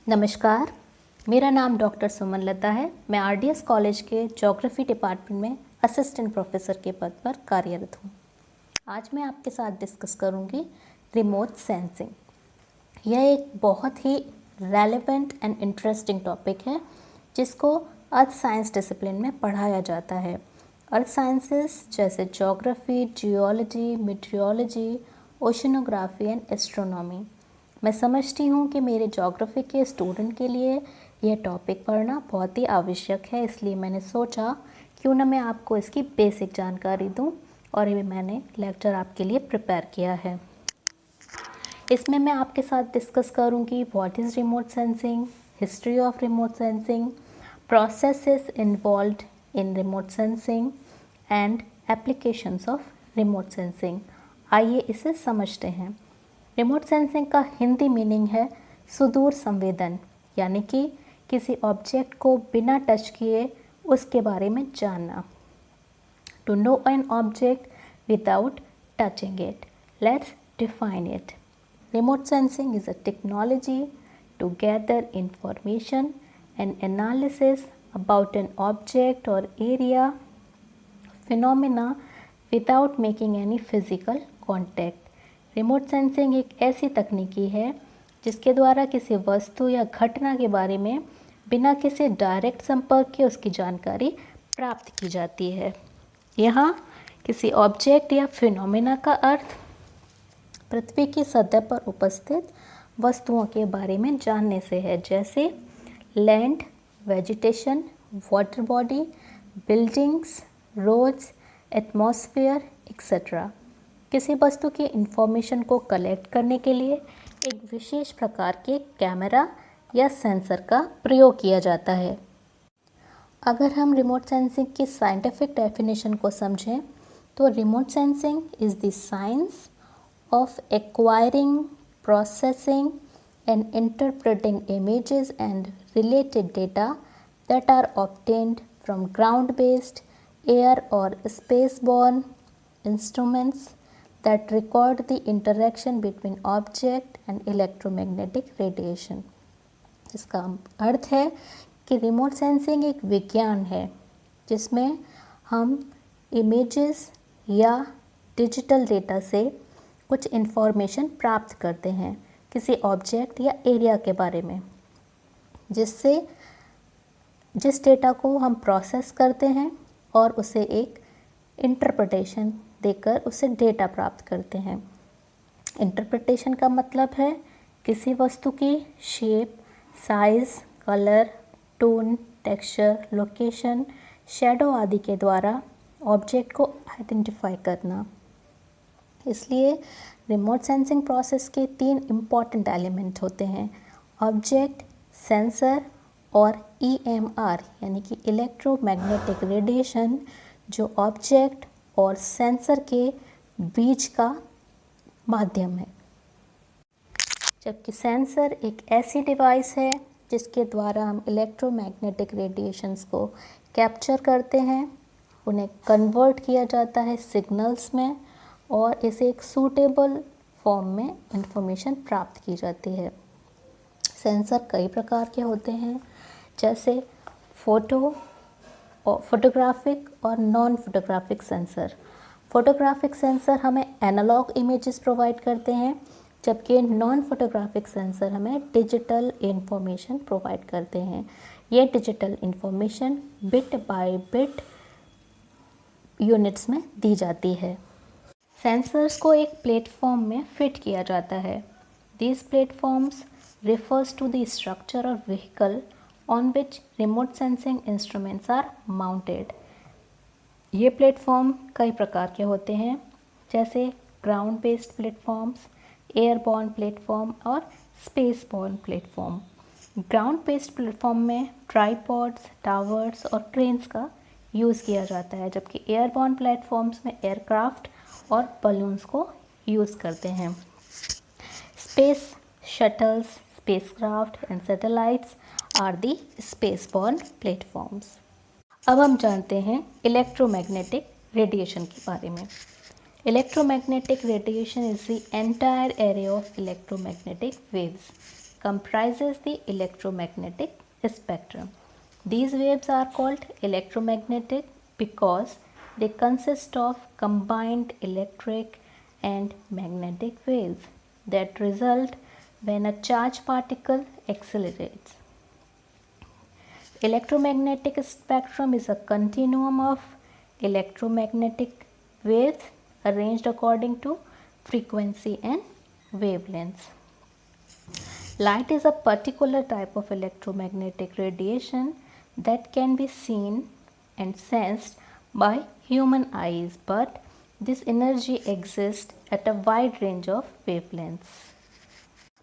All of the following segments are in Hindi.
नमस्कार, मेरा नाम डॉक्टर सुमन लता है। मैं आरडीएस कॉलेज के ज्योग्राफी डिपार्टमेंट में असिस्टेंट प्रोफेसर के पद पर कार्यरत हूँ। आज मैं आपके साथ डिस्कस करूँगी रिमोट सेंसिंग। यह एक बहुत ही रेलेवेंट एंड इंटरेस्टिंग टॉपिक है जिसको अर्थ साइंस डिसिप्लिन में पढ़ाया जाता है। अर्थ साइंसेस जैसे geography, geology, meteorology, oceanography and astronomy. मैं समझती हूँ कि मेरे ज्योग्राफी के स्टूडेंट के लिए यह टॉपिक पढ़ना बहुत ही आवश्यक है, इसलिए मैंने सोचा क्यों ना मैं आपको इसकी बेसिक जानकारी दूँ और ये मैंने लेक्चर आपके लिए प्रिपेयर किया है। इसमें मैं आपके साथ डिस्कस करूँगी what is remote sensing, history of remote sensing, processes involved in remote sensing and applications of remote sensing. आइए इसे समझते हैं। रिमोट सेंसिंग का हिंदी मीनिंग है सुदूर संवेदन, यानी कि किसी ऑब्जेक्ट को बिना टच किए उसके बारे में जानना। To know an object without touching it. Let's define it. Remote sensing is a technology to gather information and analysis about an object or area, phenomena without making any physical contact. Remote sensing एक ऐसी तकनीकी है जिसके द्वारा किसी वस्तु या घटना के बारे में बिना किसी डायरेक्ट संपर्क के उसकी जानकारी प्राप्त की जाती है। यहाँ किसी ऑब्जेक्ट या फिनोमेना का अर्थ पृथ्वी की सतह पर उपस्थित वस्तुओं के बारे में जानने से है, जैसे land, vegetation, water body, buildings, roads, atmosphere etcetera. किसी वस्तु की इंफॉर्मेशन को कलेक्ट करने के लिए एक विशेष प्रकार के कैमरा या सेंसर का प्रयोग किया जाता है। अगर हम रिमोट सेंसिंग की साइंटिफिक डेफिनेशन को समझें तो remote sensing is the science of acquiring, processing and interpreting images and related data that are obtained from ground-based, air or spaceborne instruments that record the interaction between object and electromagnetic radiation। इसका अर्थ है कि रिमोट सेंसिंग एक विज्ञान है जिसमें हम इमेजेस या डिजिटल डेटा से कुछ इन्फॉर्मेशन प्राप्त करते हैं किसी ऑब्जेक्ट या एरिया के बारे में, जिस डेटा को हम प्रोसेस करते हैं और उसे एक इंटरप्रिटेशन देकर उसे डेटा प्राप्त करते हैं। इंटरप्रिटेशन का मतलब है किसी वस्तु की shape, size, colour, tone, texture, location, shadow आदि के द्वारा ऑब्जेक्ट को आइडेंटिफाई करना। इसलिए रिमोट सेंसिंग प्रोसेस के 3 इम्पॉर्टेंट एलिमेंट होते हैं, ऑब्जेक्ट, सेंसर और EMR यानी कि इलेक्ट्रोमैग्नेटिक रेडिएशन, जो ऑब्जेक्ट और सेंसर के बीच का माध्यम है। जबकि सेंसर एक ऐसी डिवाइस है जिसके द्वारा हम इलेक्ट्रोमैग्नेटिक रेडिएशंस को कैप्चर करते हैं, उन्हें कन्वर्ट किया जाता है सिग्नल्स में और इसे एक सूटेबल फॉर्म में इंफॉर्मेशन प्राप्त की जाती है। सेंसर कई प्रकार के होते हैं, जैसे फोटोग्राफिक और non photographic sensor. Photographic sensor हमें एनालॉग इमेजेस प्रोवाइड करते हैं, जबकि नॉन फोटोग्राफिक सेंसर हमें डिजिटल इंफॉर्मेशन प्रोवाइड करते हैं। ये digital information bit by bit units में दी जाती है। सेंसर्स को एक प्लेटफॉर्म में फिट किया जाता है। These platforms refers to the structure or vehicle on which remote sensing instruments are mounted। ये प्लेटफॉर्म कई प्रकार के होते हैं, जैसे ground based platforms, airborne platform और spaceborne platform. Ground based platform में ट्राईपॉड्स, टावर्स और क्रेन्स का यूज़ किया जाता है, जबकि एयरबॉर्न प्लेटफॉर्म्स में एयरक्राफ्ट और बलून्स को यूज़ करते हैं। Space shuttles, spacecraft and satellites are the spaceborne platforms. अब हम जानते हैं इलेक्ट्रोमैग्नेटिक रेडिएशन के बारे में। Electromagnetic radiation is the entire array of electromagnetic waves. comprises the electromagnetic spectrum. These waves are called electromagnetic because they consist of combined electric and magnetic waves that result when a charged particle accelerates. Electromagnetic spectrum is a continuum of electromagnetic waves arranged according to frequency and wavelengths. Light is a particular type of electromagnetic radiation that can be seen and sensed by human eyes, but this energy exists at a wide range of wavelengths.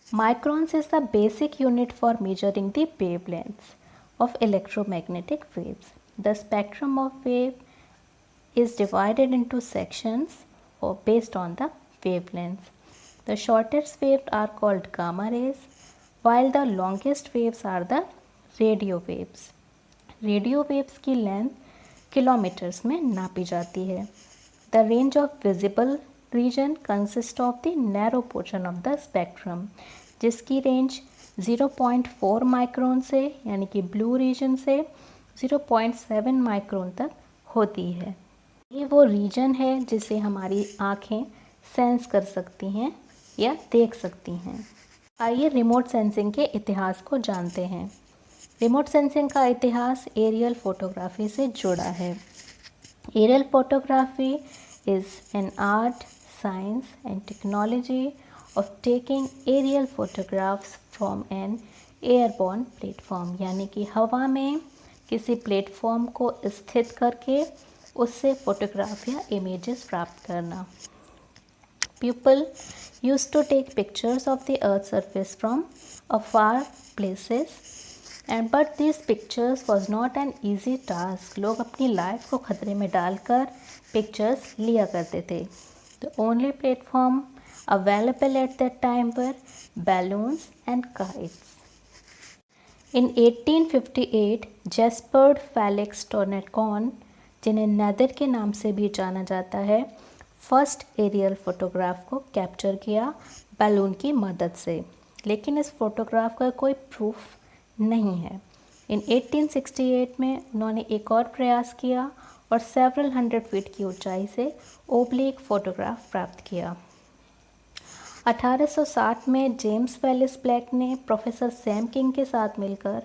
Microns is the basic unit for measuring the wavelengths of electromagnetic waves. The spectrum of wave is divided into sections based on the wavelengths. The shortest waves are called gamma rays, while the longest waves are the radio waves. Radio waves की लेंथ किलोमीटर्स में नापी जाती है. The range of visible region consist of the narrow portion of the spectrum, जिसकी रेंज 0.4 माइक्रोन से यानी कि ब्लू रीजन से 0.7 माइक्रोन तक होती है. ये वो रीजन है जिसे हमारी आँखें सेंस कर सकती हैं या देख सकती हैं. आइए रिमोट सेंसिंग के इतिहास को जानते हैं. रिमोट सेंसिंग का इतिहास एरियल फोटोग्राफी से जुड़ा है. Aerial photography is an art, science and technology of taking aerial photographs from an airborne platform, यानी कि हवा में किसी प्लेटफॉर्म को स्थित करके उससे फोटोग्राफ या इमेजेस प्राप्त करना. People used to take pictures of the earth's surface from afar places, but these pictures was not an easy task. लोग अपनी लाइफ को खतरे में डालकर पिक्चर्स लिया करते थे. The only platform available at that time were balloons and kites. In 1858, Jasper Felix Tourneton, जिन्हें नेदर के नाम से भी जाना जाता है, फर्स्ट एरियल फोटोग्राफ को कैप्चर किया बैलून की मदद से, लेकिन इस फोटोग्राफ का कोई प्रूफ नहीं है. इन 1868 में उन्होंने एक और प्रयास किया और सेवरल 100 फीट की ऊंचाई से ओब्लिक फोटोग्राफ प्राप्त किया. 1860 में जेम्स वेलिस ब्लैक ने प्रोफेसर सैम किंग के साथ मिलकर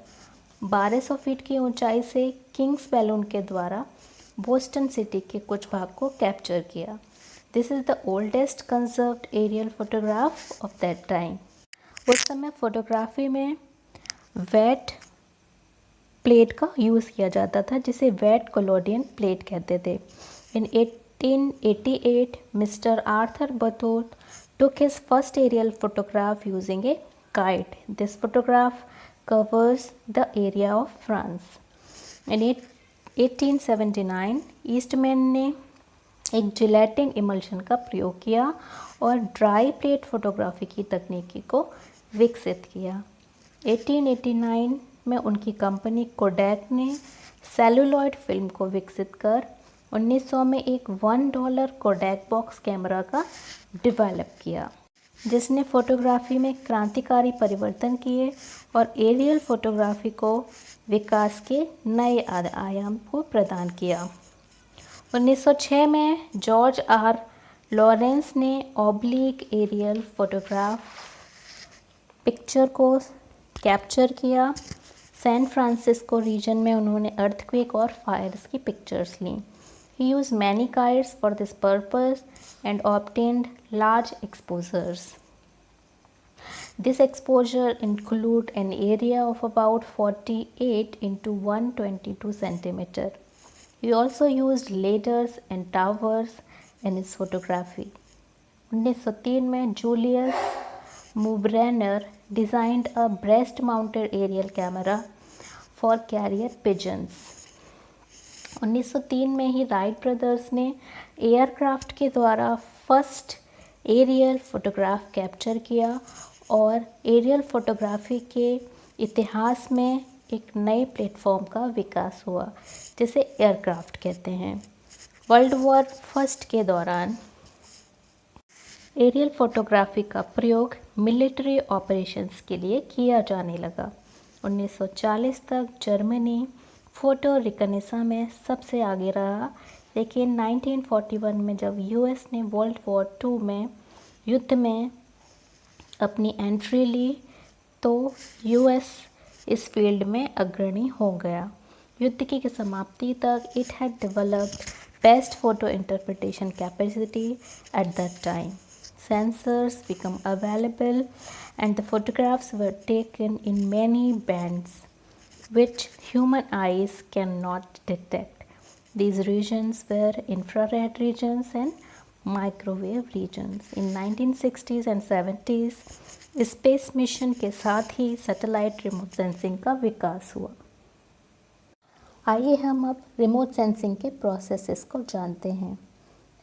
1200 फीट की ऊंचाई से किंग्स बैलून के द्वारा बोस्टन सिटी के कुछ भाग को कैप्चर किया. This is the oldest conserved aerial photograph of that time. उस समय फोटोग्राफी में वेट प्लेट का यूज़ किया जाता था, जिसे वेट कोलोडियन प्लेट कहते थे. In 1888 mister Arthur Batut took his first aerial photograph using a kite. This photograph covers the area of France. In 1879 Eastman ने एक जिलेटिन इमल्शन का प्रयोग किया और ड्राई प्लेट फोटोग्राफी की तकनीकी को विकसित किया. 1889 में उनकी कंपनी कोडैक ने सेलुलॉइड फिल्म को विकसित कर 1900 में एक $1 कोडैक बॉक्स कैमरा का डेवलप किया, जिसने फोटोग्राफी में क्रांतिकारी परिवर्तन किए और एरियल फोटोग्राफी को विकास के नए आयाम को प्रदान किया. 1906 में जॉर्ज आर लॉरेंस ने ऑब्लिक एरियल फोटोग्राफ पिक्चर को कैप्चर किया. सैन फ्रांसिस्को रीजन में उन्होंने अर्थक्वेक और फायर्स की पिक्चर्स लीं. He used many kites for this purpose and obtained large exposures. This exposure include an area of about 48 into 122 centimeter. He also used ladders and towers in his photography. 1903 में Julius Mubrenner designed a breast-mounted aerial camera for carrier pigeons. 1903 में ही राइट ब्रदर्स ने एयरक्राफ्ट के द्वारा फर्स्ट एरियल फोटोग्राफ कैप्चर किया और एरियल फोटोग्राफी के इतिहास में एक नए प्लेटफॉर्म का विकास हुआ, जिसे एयरक्राफ्ट कहते हैं. वर्ल्ड वॉर फर्स्ट के दौरान एरियल फोटोग्राफी का प्रयोग मिलिट्री ऑपरेशंस के लिए किया जाने लगा। 1940 तक जर्मनी फोटो रिकग्निशन में सबसे आगे रहा, लेकिन 1941 में जब यूएस ने वर्ल्ड वॉर 2 में युद्ध में अपनी एंट्री ली तो यूएस इस फील्ड में अग्रणी हो गया। युद्ध की समाप्ति तक it had developed best photo interpretation capacity at that time. Sensors become available and the photographs were taken in many bands which human eyes cannot detect. These regions were infrared regions and microwave regions. In 1960s and 70s space mission के साथ ही सैटेलाइट रिमोट सेंसिंग का विकास हुआ। आइए हम अब रिमोट सेंसिंग के प्रोसेसेस को जानते हैं।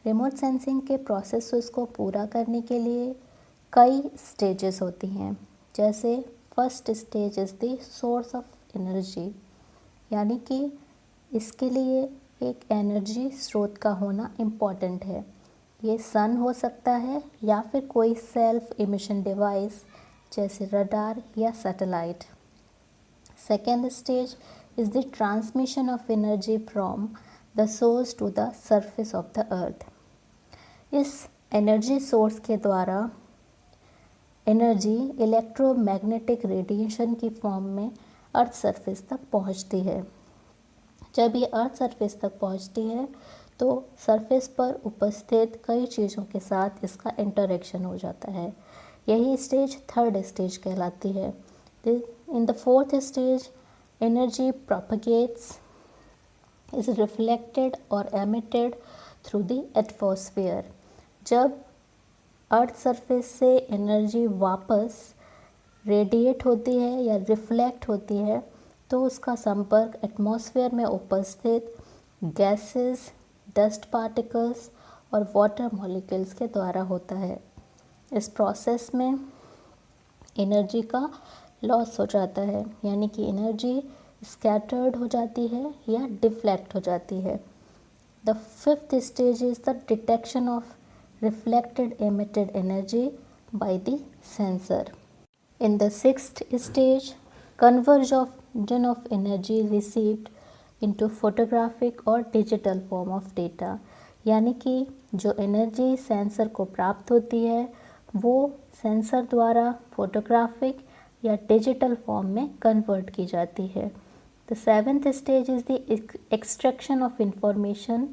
रिमोट सेंसिंग के प्रोसेसेस को पूरा करने के लिए कई स्टेजेस होती हैं। जैसे first stage is the source of energy, यानी कि इसके लिए एक एनर्जी स्रोत का होना इम्पॉर्टेंट है। ये सन हो सकता है या फिर कोई सेल्फ इमिशन डिवाइस जैसे रडार या satellite. Second stage is the transmission of energy from the source to the surface of the earth. इस एनर्जी सोर्स के द्वारा एनर्जी इलेक्ट्रोमैग्नेटिक रेडिएशन की फॉर्म में अर्थ सरफेस तक पहुंचती है। जब ये अर्थ सरफेस तक पहुंचती है तो सरफेस पर उपस्थित कई चीज़ों के साथ इसका इंटरेक्शन हो जाता है। यही स्टेज थर्ड स्टेज कहलाती है। In the fourth stage energy propagates is reflected और एमिटेड थ्रू द एटमॉस्फेयर। जब अर्थ सरफेस से एनर्जी वापस रेडिएट होती है या रिफ्लेक्ट होती है तो उसका संपर्क एटमॉस्फेयर में उपस्थित गैसेस, डस्ट पार्टिकल्स और वाटर मॉलिक्यूल्स के द्वारा होता है। इस प्रोसेस में एनर्जी का लॉस हो जाता है, यानी कि एनर्जी स्कैटर्ड हो जाती है या डिफ्लेक्ट हो जाती है। The fifth stage is the detection of reflected emitted energy by the sensor. In the sixth stage, conversion of energy received into photographic or digital form of data, यानी कि जो एनर्जी सेंसर को प्राप्त होती है वो सेंसर द्वारा फोटोग्राफिक या डिजिटल फॉर्म में कन्वर्ट की जाती है। The seventh stage is the extraction of information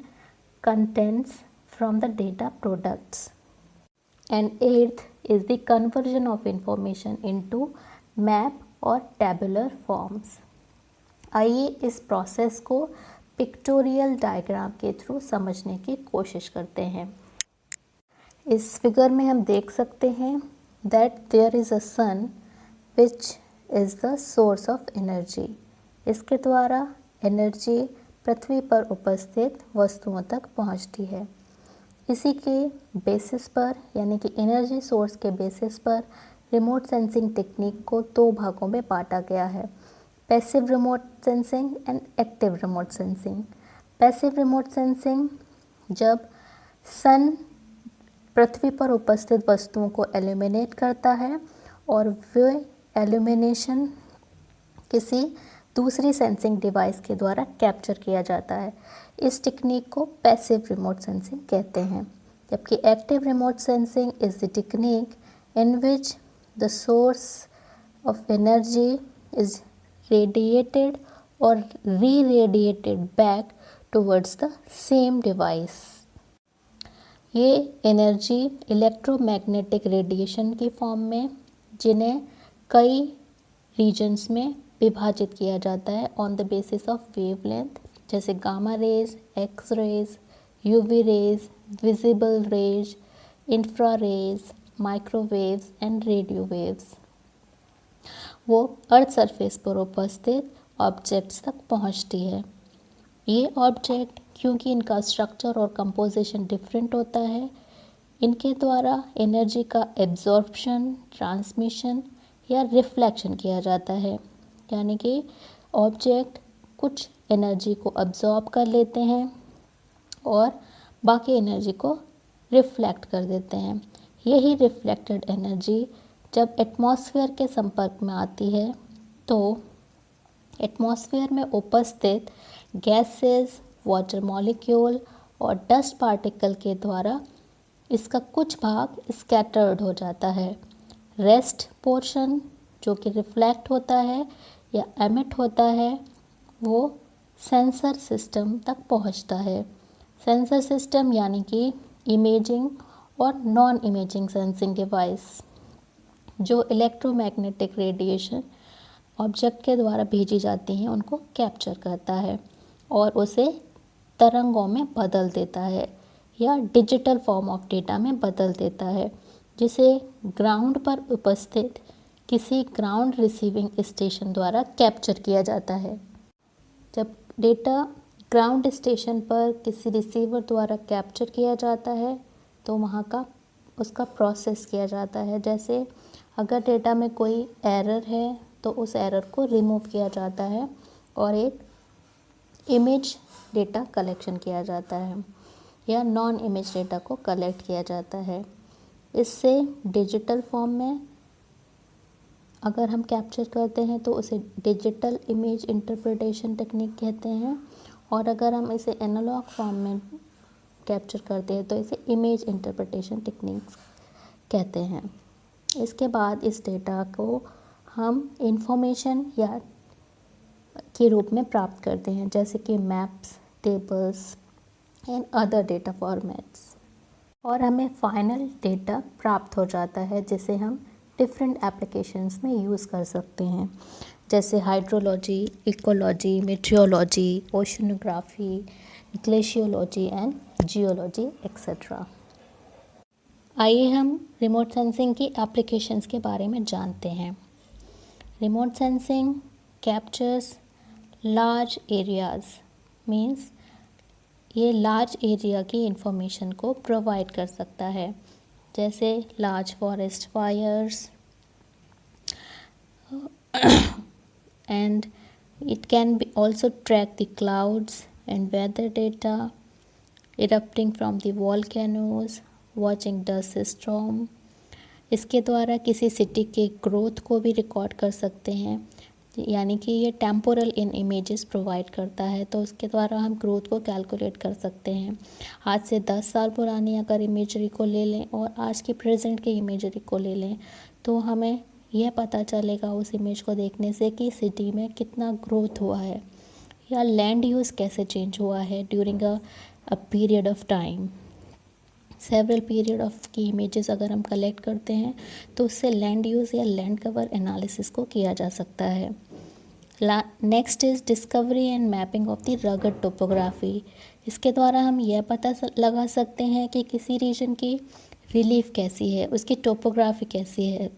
contents from the data products, and eighth is the conversion of information into map और tabular forms. आइए इस प्रोसेस को पिक्टोरियल डायग्राम के थ्रू समझने की कोशिश करते हैं। इस फिगर में हम देख सकते हैं that there is a sun which is the source of energy. इसके द्वारा एनर्जी पृथ्वी पर उपस्थित वस्तुओं तक पहुंचती है। इसी के बेसिस पर, यानी कि एनर्जी सोर्स के बेसिस पर रिमोट सेंसिंग टेक्निक को दो भागों में बांटा गया है, passive remote sensing and active remote sensing. Passive remote sensing जब सन पृथ्वी पर उपस्थित वस्तुओं को एल्यूमिनेट करता है और वे एल्यूमिनेशन किसी दूसरी सेंसिंग डिवाइस के द्वारा कैप्चर किया जाता है। इस टेक्निक को पैसिव रिमोट सेंसिंग कहते हैं। जबकि active remote sensing is the technique in which the source of energy is radiated और re-radiated back towards the same device. ये एनर्जी इलेक्ट्रोमैग्नेटिक रेडिएशन की फॉर्म में, जिन्हें कई रीजन्स में विभाजित किया जाता है on the basis of wavelength, जैसे gamma rays, X rays, UV rays, visible rays, infra rays, microwaves and radio waves. वो अर्थ सरफेस पर उपस्थित ऑब्जेक्ट्स तक पहुंचती है। ये ऑब्जेक्ट, क्योंकि इनका स्ट्रक्चर और कंपोजिशन डिफरेंट होता है, इनके द्वारा एनर्जी का एब्जॉर्प्शन, ट्रांसमिशन या रिफ्लेक्शन किया जाता है। यानी कि ऑब्जेक्ट कुछ एनर्जी को अब्जॉर्ब कर लेते हैं और बाकी एनर्जी को रिफ्लेक्ट कर देते हैं। यही रिफ्लेक्टेड एनर्जी जब एटमॉस्फेयर के संपर्क में आती है तो एटमॉस्फेयर में उपस्थित गैसेस, वाटर मॉलिक्यूल और डस्ट पार्टिकल के द्वारा इसका कुछ भाग स्कैटर्ड हो जाता है। रेस्ट पोर्शन जो कि रिफ्लेक्ट होता है या एमिट होता है वो सेंसर सिस्टम तक पहुंचता है। सेंसर सिस्टम यानी कि इमेजिंग और नॉन इमेजिंग सेंसिंग डिवाइस जो इलेक्ट्रोमैग्नेटिक रेडिएशन ऑब्जेक्ट के द्वारा भेजी जाती हैं उनको कैप्चर करता है और उसे तरंगों में बदल देता है या डिजिटल फॉर्म ऑफ डेटा में बदल देता है, जिसे ग्राउंड पर उपस्थित किसी ग्राउंड रिसीविंग स्टेशन द्वारा कैप्चर किया जाता है। जब डेटा ग्राउंड स्टेशन पर किसी रिसीवर द्वारा कैप्चर किया जाता है तो वहाँ का उसका प्रोसेस किया जाता है। जैसे अगर डेटा में कोई एरर है तो उस एरर को रिमूव किया जाता है और एक इमेज डेटा कलेक्शन किया जाता है या नॉन इमेज डेटा को कलेक्ट किया जाता है। इससे डिजिटल फॉर्म में अगर हम कैप्चर करते हैं तो उसे डिजिटल इमेज इंटरप्रिटेशन टेक्निक कहते हैं और अगर हम इसे एनालॉग फॉर्म में कैप्चर करते हैं तो इसे इमेज इंटरप्रिटेशन टेक्निक्स कहते हैं। इसके बाद इस डेटा को हम इंफॉर्मेशन या के रूप में प्राप्त करते हैं, जैसे कि maps, tables and other data formats, और हमें फाइनल डेटा प्राप्त हो जाता है जिसे हम डिफरेंट एप्लीकेशंस में यूज़ कर सकते हैं, जैसे hydrology, ecology, meteorology, oceanography, glaciology and geology etcetera. आइए हम रिमोट सेंसिंग की एप्लीकेशंस के बारे में जानते हैं। Remote sensing captures large areas, means ये लार्ज एरिया की इंफॉर्मेशन को प्रोवाइड कर सकता है, जैसे large forest fires and it can be also track the clouds and weather data, erupting from the volcanoes, watching dust storm. इसके द्वारा किसी सिटी के ग्रोथ को भी रिकॉर्ड कर सकते हैं, यानी कि ये टेम्पोरल इन इमेजेस प्रोवाइड करता है, तो उसके द्वारा हम ग्रोथ को कैलकुलेट कर सकते हैं। आज से 10 साल पुरानी अगर इमेजरी को ले लें और आज की प्रेजेंट की इमेजरी को ले लें तो हमें यह पता चलेगा उस इमेज को देखने से कि सिटी में कितना ग्रोथ हुआ है या लैंड यूज़ कैसे चेंज हुआ है during a period of time. Several period of की इमेजेस अगर हम कलेक्ट करते हैं तो उससे लैंड यूज़ या लैंड कवर एनालिसिस को किया जा सकता है। Next is discovery and mapping of the rugged topography. इसके द्वारा हम यह पता लगा सकते हैं कि किसी रीजन की रिलीफ कैसी है, उसकी टोपोग्राफी कैसी है।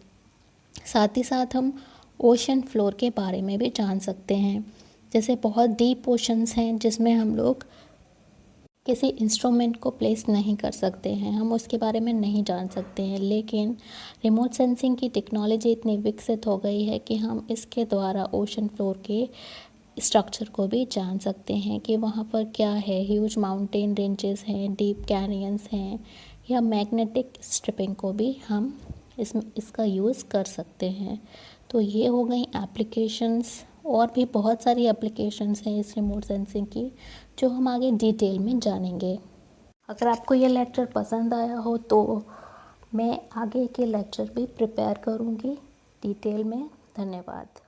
साथ ही साथ हम ओशन फ्लोर के बारे में भी जान सकते हैं, जैसे बहुत डीप ओशंस हैं जिसमें हम लोग किसी इंस्ट्रूमेंट को प्लेस नहीं कर सकते हैं, हम उसके बारे में नहीं जान सकते हैं, लेकिन रिमोट सेंसिंग की टेक्नोलॉजी इतनी विकसित हो गई है कि हम इसके द्वारा ओशन फ्लोर के स्ट्रक्चर को भी जान सकते हैं कि वहाँ पर क्या है। ह्यूज माउंटेन रेंजेस हैं, डीप कैनियंस हैं या मैग्नेटिक स्ट्रिपिंग को भी हम इसका यूज़ कर सकते हैं। तो ये हो गई एप्लीकेशंस, और भी बहुत सारी एप्लीकेशंस हैं इस रिमोट सेंसिंग की जो हम आगे डिटेल में जानेंगे। अगर आपको ये लेक्चर पसंद आया हो तो मैं आगे के लेक्चर भी प्रिपेयर करूँगी डिटेल में। धन्यवाद।